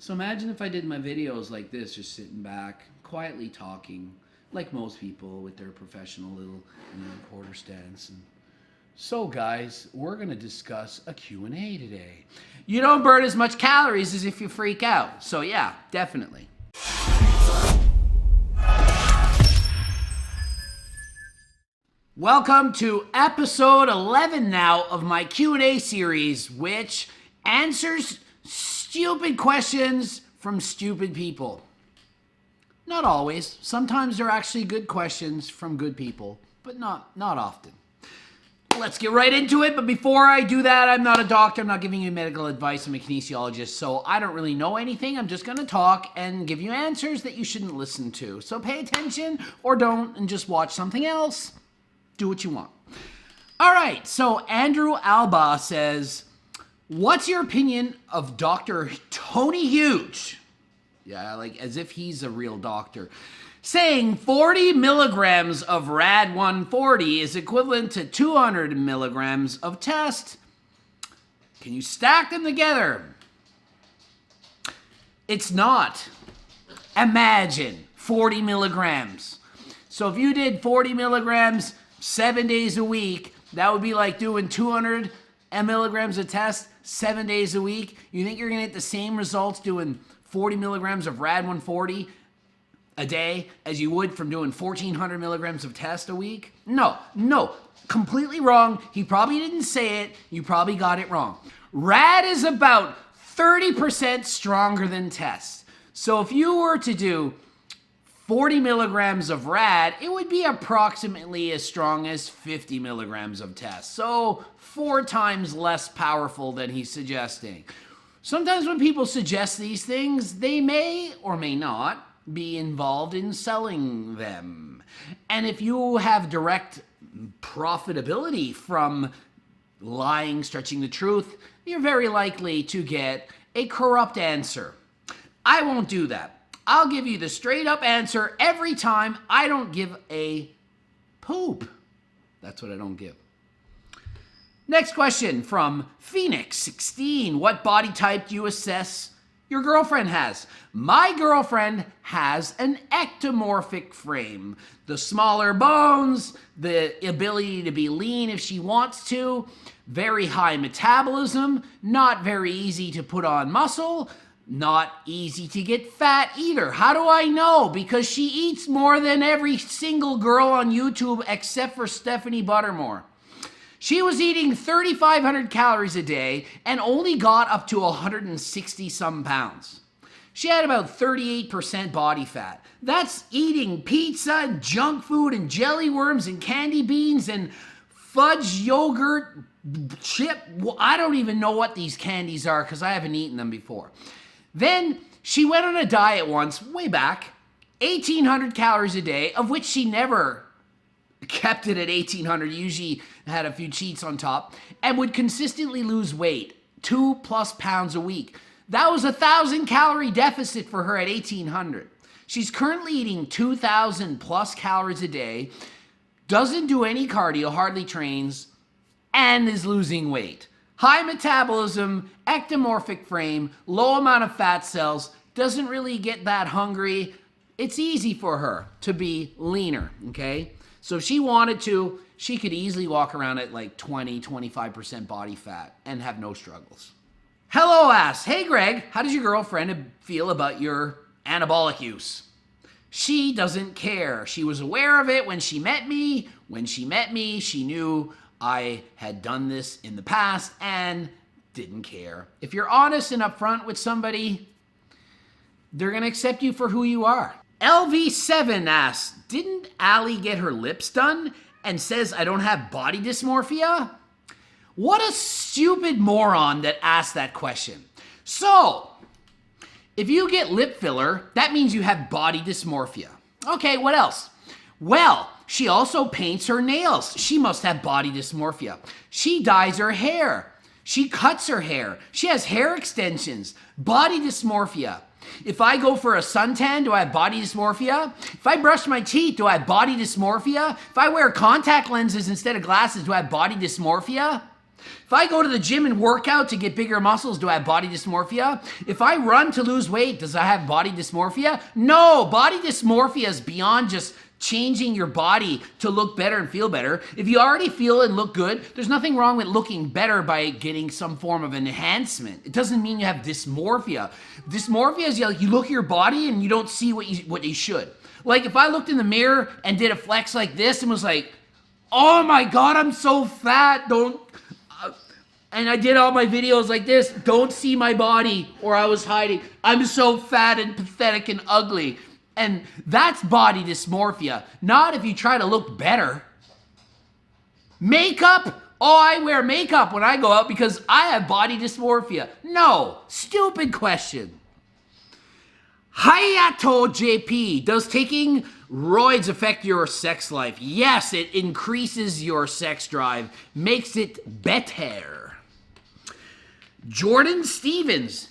So imagine if I did my videos like this, just sitting back, quietly talking, like most people with their professional little quarter stance. And so guys, we're going to discuss a Q&A today. You don't burn as much calories as if you freak out. So yeah, definitely. Welcome to episode 11 now of my Q&A series, which answers stupid questions from stupid people. Not always. Sometimes they're actually good questions from good people, but not often. Let's get right into it. But before I do that, I'm not a doctor. I'm not giving you medical advice. I'm a kinesiologist, so I don't really know anything. I'm just going to talk and give you answers that you shouldn't listen to. So pay attention or don't and just watch something else. Do what you want. All right, so Andrew Alba says, what's your opinion of Dr. Tony Huge? Yeah, like as if he's a real doctor. Saying 40 milligrams of RAD 140 is equivalent to 200 milligrams of test. Can you stack them together? It's not. Imagine 40 milligrams. So if you did 40 milligrams 7 days a week, that would be like doing 200 milligrams of test 7 days a week. You think you're going to get the same results doing 40 milligrams of RAD 140 a day as you would from doing 1,400 milligrams of test a week? No, completely wrong. He probably didn't say it. You probably got it wrong. RAD is about 30% stronger than test. So if you were to do 40 milligrams of RAD, it would be approximately as strong as 50 milligrams of test. So 4 times less powerful than he's suggesting. Sometimes when people suggest these things, they may or may not be involved in selling them. And if you have direct profitability from lying, stretching the truth, you're very likely to get a corrupt answer. I won't do that. I'll give you the straight up answer every time. I don't give a poop. That's what I don't give. Next question from Phoenix16. What body type do you assess your girlfriend has? My girlfriend has an ectomorphic frame. The smaller bones, the ability to be lean if she wants to, very high metabolism, not very easy to put on muscle, not easy to get fat either. How do I know? Because she eats more than every single girl on YouTube except for Stephanie Buttermore. She was eating 3,500 calories a day and only got up to 160 some pounds. She had about 38% body fat. That's eating pizza and junk food and jelly worms and candy beans and fudge yogurt chip. I don't even know what these candies are because I haven't eaten them before. Then she went on a diet once, way back, 1,800 calories a day, of which she never kept it at 1,800, usually had a few cheats on top, and would consistently lose weight, 2+ pounds a week. That was 1,000 calorie deficit for her at 1,800. She's currently eating 2,000+ calories a day, doesn't do any cardio, hardly trains, and is losing weight. High metabolism, ectomorphic frame, low amount of fat cells, doesn't really get that hungry. It's easy for her to be leaner, okay? So if she wanted to, she could easily walk around at like 20-25% body fat and have no struggles. Hello asks, hey Greg, how does your girlfriend feel about your anabolic use? She doesn't care. She was aware of it when she met me. When she met me, she knew I had done this in the past and didn't care. If you're honest and upfront with somebody, they're going to accept you for who you are. LV7 asks, didn't Allie get her lips done and says I don't have body dysmorphia? What a stupid moron that asked that question. So, if you get lip filler, that means you have body dysmorphia. Okay, what else? Well, she also paints her nails. She must have body dysmorphia. She dyes her hair. She cuts her hair. She has hair extensions. Body dysmorphia. If I go for a suntan, do I have body dysmorphia? If I brush my teeth, do I have body dysmorphia? If I wear contact lenses instead of glasses, do I have body dysmorphia? If I go to the gym and work out to get bigger muscles, do I have body dysmorphia? If I run to lose weight, does I have body dysmorphia? No, body dysmorphia is beyond just changing your body to look better and feel better. If you already feel and look good, there's nothing wrong with looking better by getting some form of enhancement. It doesn't mean you have dysmorphia. Dysmorphia is like you look at your body and you don't see what you should. Like if I looked in the mirror and did a flex like this and was like, oh my God, I'm so fat, and I did all my videos like this, don't see my body, or I was hiding, I'm so fat and pathetic and ugly. And that's body dysmorphia, not if you try to look better. Makeup? Oh, I wear makeup when I go out because I have body dysmorphia. No, stupid question. Hayato JP, does taking roids affect your sex life? Yes, it increases your sex drive, makes it better. Jordan Stevens,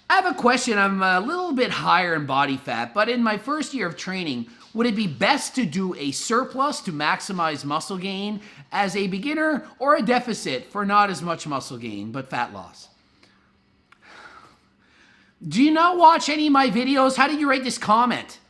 I have a question. I'm a little bit higher in body fat, but in my first year of training, would it be best to do a surplus to maximize muscle gain as a beginner or a deficit for not as much muscle gain but fat loss? Do you not watch any of my videos? How did you write this comment?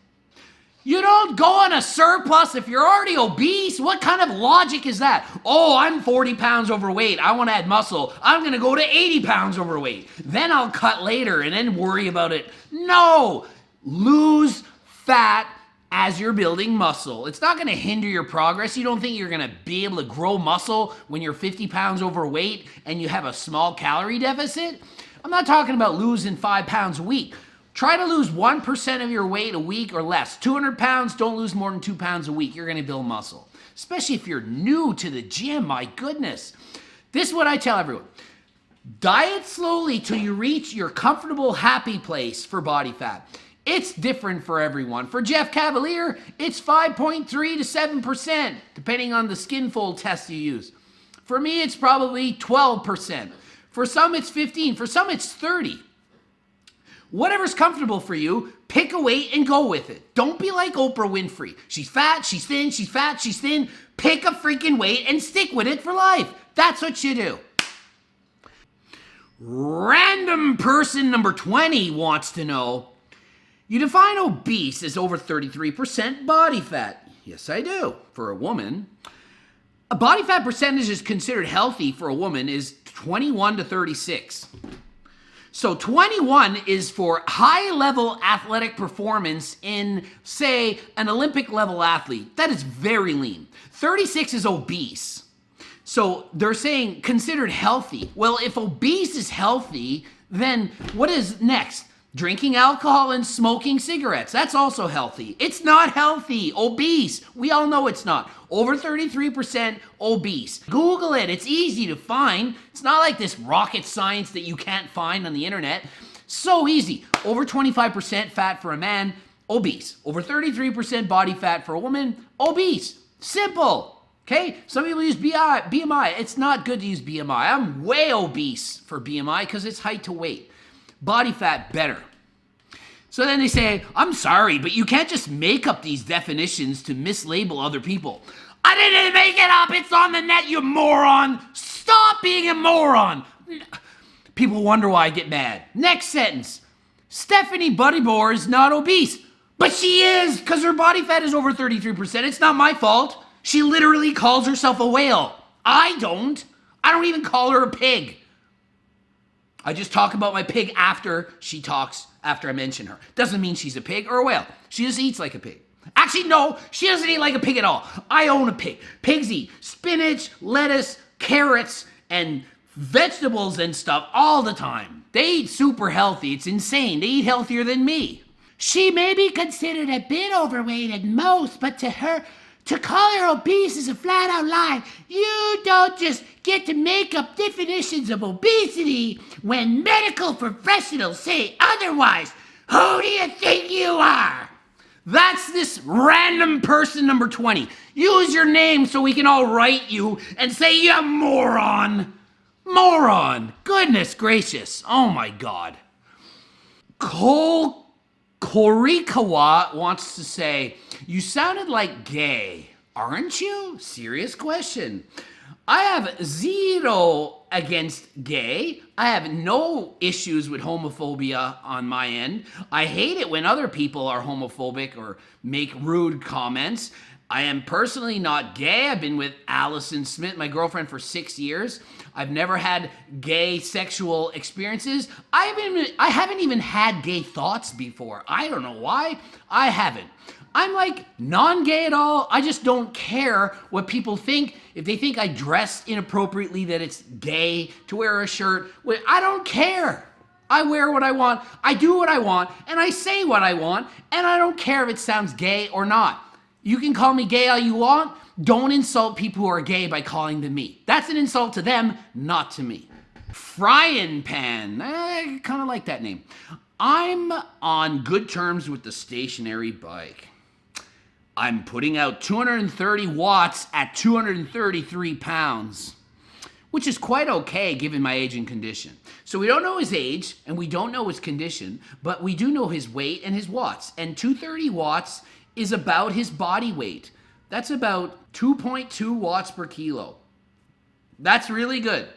You don't go on a surplus if you're already obese. What kind of logic is that? Oh, I'm 40 pounds overweight. I want to add muscle. I'm going to go to 80 pounds overweight. Then I'll cut later and then worry about it. No, lose fat as you're building muscle. It's not going to hinder your progress. You don't think you're going to be able to grow muscle when you're 50 pounds overweight and you have a small calorie deficit? I'm not talking about losing 5 pounds a week. Try to lose 1% of your weight a week or less. 200 pounds, don't lose more than 2 pounds a week. You're going to build muscle. Especially if you're new to the gym, my goodness. This is what I tell everyone. Diet slowly till you reach your comfortable, happy place for body fat. It's different for everyone. For Jeff Cavalier, it's 5.3 to 7%, depending on the skin fold test you use. For me, it's probably 12%. For some, it's 15. For some, it's 30. Whatever's comfortable for you, pick a weight and go with it. Don't be like Oprah Winfrey. She's fat, she's thin, she's fat, she's thin. Pick a freaking weight and stick with it for life. That's what you do. Random person number 20 wants to know, you define obese as over 33% body fat. Yes, I do. For a woman, a body fat percentage is considered healthy for a woman is 21 to 36. So 21 is for high-level athletic performance in, say, an Olympic-level athlete. That is very lean. 36 is obese. So they're saying considered healthy. Well, if obese is healthy, then what is next? Drinking alcohol and smoking cigarettes. That's also healthy. It's not healthy. Obese. We all know it's not. Over 33% obese. Google it. It's easy to find. It's not like this rocket science that you can't find on the internet. So easy. Over 25% fat for a man, obese. Over 33% body fat for a woman, obese. Simple. Okay? Some people use BMI. It's not good to use BMI. I'm way obese for BMI because it's height to weight. Body fat, better. So then they say, I'm sorry, but you can't just make up these definitions to mislabel other people. I didn't make it up. It's on the net, you moron. Stop being a moron. People wonder why I get mad. Next sentence. Stephanie Buddybore is not obese. But she is, because her body fat is over 33%. It's not my fault. She literally calls herself a whale. I don't even call her a pig. I just talk about my pig after she talks, after I mention her. Doesn't mean she's a pig or a whale. She just eats like a pig. Actually, no, she doesn't eat like a pig at all. I own a pig. Pigs eat spinach, lettuce, carrots, and vegetables and stuff all the time. They eat super healthy. It's insane. They eat healthier than me. She may be considered a bit overweight at most, but to her, to call her obese is a flat-out lie. You don't just get to make up definitions of obesity when medical professionals say otherwise. Who do you think you are? That's this random person number 20. Use your name so we can all write you and say you moron. Moron. Goodness gracious. Oh my God. Korikawa wants to say, you sounded like gay, aren't you? Serious question. I have zero against gay. I have no issues with homophobia on my end. I hate it when other people are homophobic or make rude comments. I am personally not gay. I've been with Allison Smith, my girlfriend, for 6 years. I've never had gay sexual experiences. I haven't even had gay thoughts before. I don't know why. I haven't. I'm like non-gay at all. I just don't care what people think. If they think I dress inappropriately, that it's gay to wear a shirt, I don't care. I wear what I want, I do what I want, and I say what I want, and I don't care if it sounds gay or not. You can call me gay all you want. Don't insult people who are gay by calling them me. That's an insult to them, not to me. Frying pan. I kind of like that name. I'm on good terms with the stationary bike. I'm putting out 230 watts at 233 pounds, which is quite okay given my age and condition. So we don't know his age and we don't know his condition, but we do know his weight and his watts. And 230 watts is about his body weight. That's about 2.2 watts per kilo. That's really good.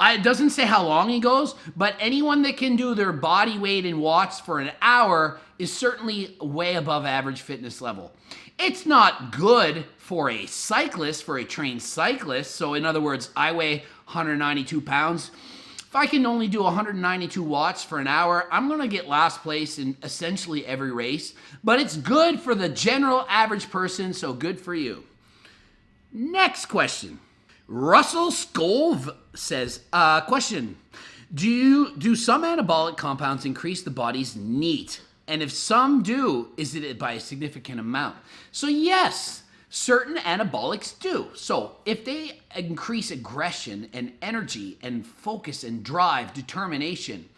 It doesn't say how long he goes, but anyone that can do their body weight in watts for an hour is certainly way above average fitness level. It's not good for a cyclist, for a trained cyclist. So in other words, I weigh 192 pounds. If I can only do 192 watts for an hour, I'm going to get last place in essentially every race. But it's good for the general average person, so good for you. Next question. Russell Scove says, question, do some anabolic compounds increase the body's NEAT? And if some do, is it by a significant amount? So yes, certain anabolics do. So if they increase aggression and energy and focus and drive, determination,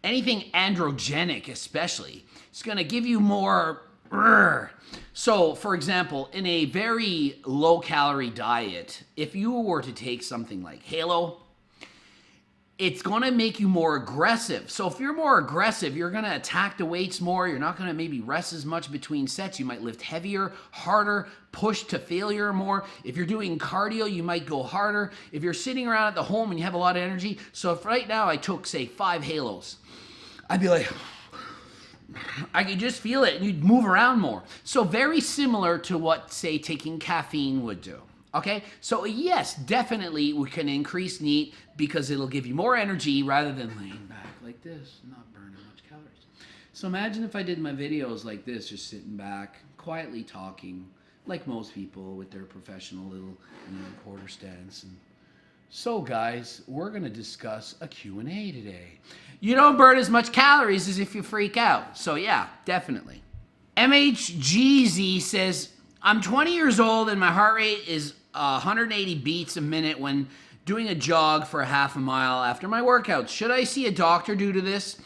anything androgenic especially, it's going to give you more. So for example, in a very low calorie diet, if you were to take something like Halo, it's going to make you more aggressive. So if you're more aggressive, you're going to attack the weights more. You're not going to maybe rest as much between sets. You might lift heavier, harder, push to failure more. If you're doing cardio, you might go harder. If you're sitting around at the home and you have a lot of energy. So if right now I took, say, 5 Halos, I'd be like, I could just feel it and you'd move around more. So very similar to what, say, taking caffeine would do. Okay, so yes, definitely we can increase NEAT because it'll give you more energy rather than laying back like this, not burning much calories. So imagine if I did my videos like this, just sitting back, quietly talking, like most people with their professional little quarter stance. And so guys, we're gonna discuss a Q&A today. You don't burn as much calories as if you freak out. So yeah, definitely. MHGZ says, I'm 20 years old and my heart rate is 180 beats a minute when doing a jog for a half a mile after my workouts. Should I see a doctor due to this?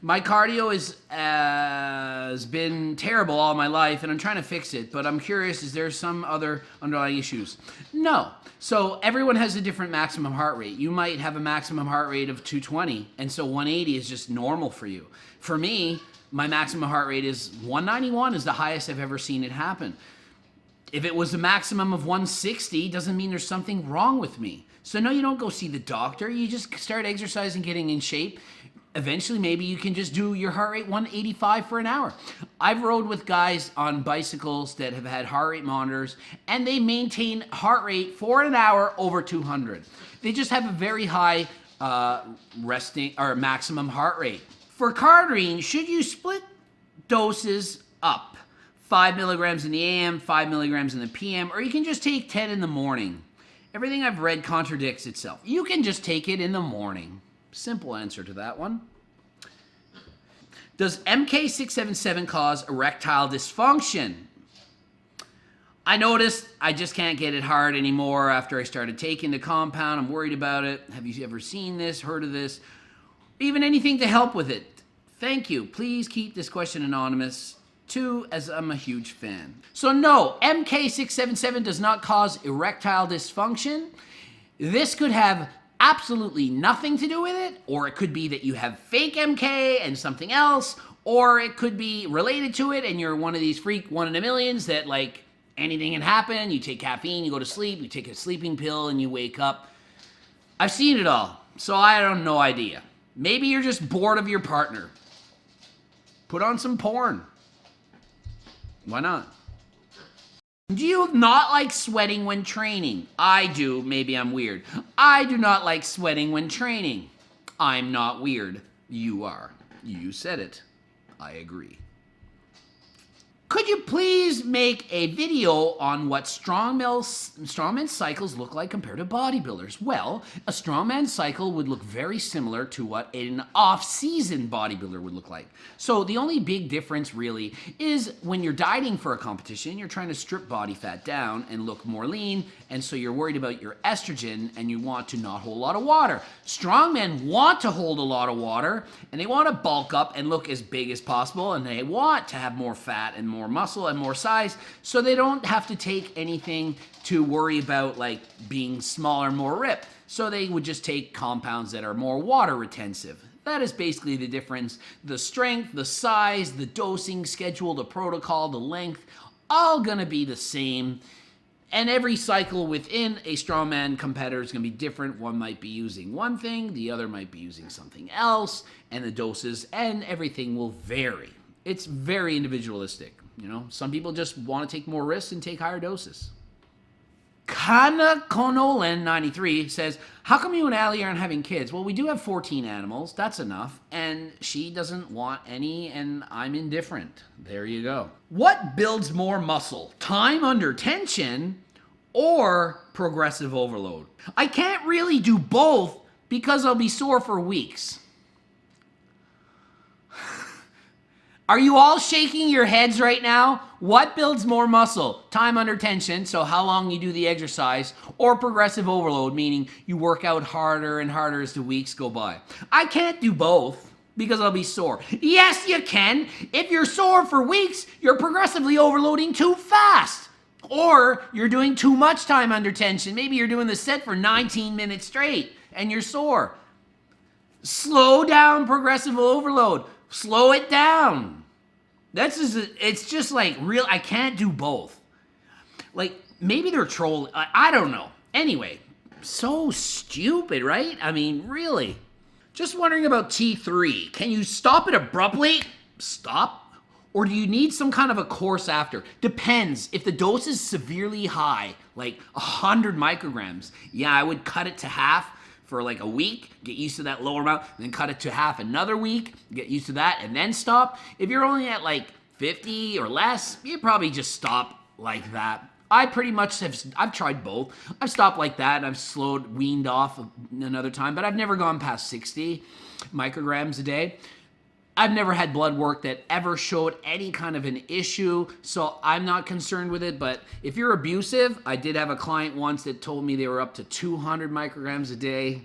My cardio has been terrible all my life and I'm trying to fix it, but I'm curious, is there some other underlying issues? No. So everyone has a different maximum heart rate. You might have a maximum heart rate of 220, and so 180 is just normal for you. For me, my maximum heart rate is 191 is the highest I've ever seen it happen. If it was a maximum of 160, doesn't mean there's something wrong with me. So no, you don't go see the doctor. You just start exercising, getting in shape. Eventually, maybe you can just do your heart rate 185 for an hour. I've rode with guys on bicycles that have had heart rate monitors, and they maintain heart rate for an hour over 200. They just have a very high resting or maximum heart rate. For Cardarine, should you split doses up? 5 milligrams in the AM, 5 milligrams in the PM, or you can just take 10 in the morning. Everything I've read contradicts itself. You can just take it in the morning. Simple answer to that one. Does MK677 cause erectile dysfunction? I noticed I just can't get it hard anymore after I started taking the compound. I'm worried about it. Have you ever seen this, heard of this? Even anything to help with it? Thank you. Please keep this question anonymous. Too, as I'm a huge fan. So no, MK677 does not cause erectile dysfunction. This could have absolutely nothing to do with it, or it could be that you have fake MK and something else, or it could be related to it and you're one of these freak one in a millions that like anything can happen. You take caffeine, you go to sleep, you take a sleeping pill, and you wake up. I've seen it all, so I have no idea. Maybe you're just bored of your partner. Put on some porn. Why not? Do you not like sweating when training? I do. Maybe I'm weird. I do not like sweating when training. I'm not weird. You are. You said it. I agree. Could you please make a video on what strongman cycles look like compared to bodybuilders? Well, a strongman cycle would look very similar to what an off-season bodybuilder would look like. So the only big difference really is when you're dieting for a competition, you're trying to strip body fat down and look more lean, and so you're worried about your estrogen and you want to not hold a lot of water. Strongmen want to hold a lot of water and they want to bulk up and look as big as possible, and they want to have more fat and more muscle and more size, so they don't have to take anything to worry about like being smaller, more ripped. So they would just take compounds that are more water retentive. That is basically the difference. The strength, the size, the dosing schedule, the protocol, the length, all gonna be the same. And every cycle within a strongman competitor is going to be different. One might be using one thing, the other might be using something else, and the doses and everything will vary. It's very individualistic. You know, some people just want to take more risks and take higher doses. Kana Konolan 93 says, how come you and Allie aren't having kids? Well, we do have 14 animals. That's enough. And she doesn't want any, and I'm indifferent. There you go. What builds more muscle? Time under tension or progressive overload? I can't really do both because I'll be sore for weeks. Are you all shaking your heads right now? What builds more muscle? Time under tension, so how long you do the exercise, or progressive overload, meaning you work out harder and harder as the weeks go by? I can't do both because I'll be sore. Yes, you can. If you're sore for weeks, you're progressively overloading too fast. Or you're doing too much time under tension. Maybe you're doing the set for 19 minutes straight and you're sore. Slow down progressive overload. Slow it down. It's just like real. I can't do both. Like maybe they're trolling. I don't know. Anyway, so stupid, right? I mean, really. Just wondering about T3. Can you stop it abruptly? Stop? Or do you need some kind of a course after? Depends. If the dose is severely high, like 100 micrograms, yeah, I would cut it to half for like a week, get used to that lower amount, and then cut it to half another week, get used to that, and then stop. If you're only at like 50 or less, you probably just stop like that. I pretty much I've tried both. I've stopped like that, and I've weaned off another time, but I've never gone past 60 micrograms a day. I've never had blood work that ever showed any kind of an issue, so I'm not concerned with it. But if you're abusive, I did have a client once that told me they were up to 200 micrograms a day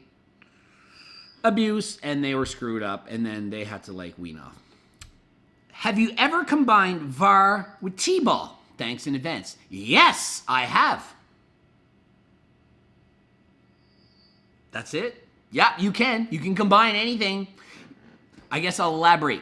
abuse, and they were screwed up, and then they had to like wean off. Have you ever combined VAR with tbol? Thanks in advance. Yes, I have. That's it? Yeah, you can. You can combine anything. I guess I'll elaborate.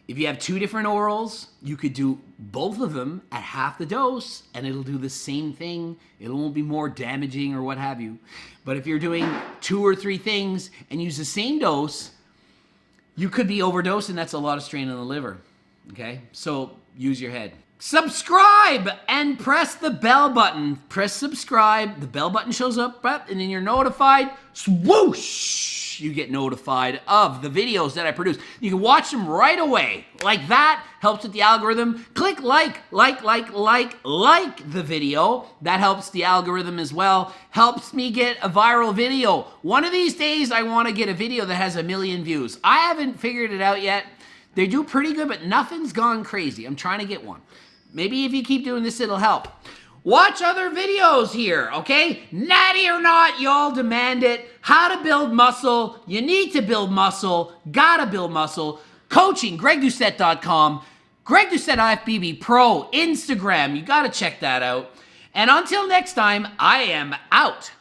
If you have two different orals, you could do both of them at half the dose and it'll do the same thing. It won't be more damaging or what have you. But if you're doing 2 or 3 things and use the same dose, you could be overdosing. That's a lot of strain on the liver. Okay? So use your head. Subscribe and press the bell button. Press subscribe. The bell button shows up, and then you're notified. Swoosh! You get notified of the videos that I produce. You can watch them right away. Like that, helps with the algorithm. Click like the video. That helps the algorithm as well. Helps me get a viral video. One of these days, I want to get a video that has 1 million views. I haven't figured it out yet. They do pretty good, but nothing's gone crazy. I'm trying to get one. Maybe if you keep doing this, it'll help. Watch other videos here, okay? Natty or not, y'all demand it. How to build muscle. You need to build muscle. Gotta build muscle. Coaching, GregDoucette.com. Greg Doucette IFBB Pro, Instagram. You gotta check that out. And until next time, I am out.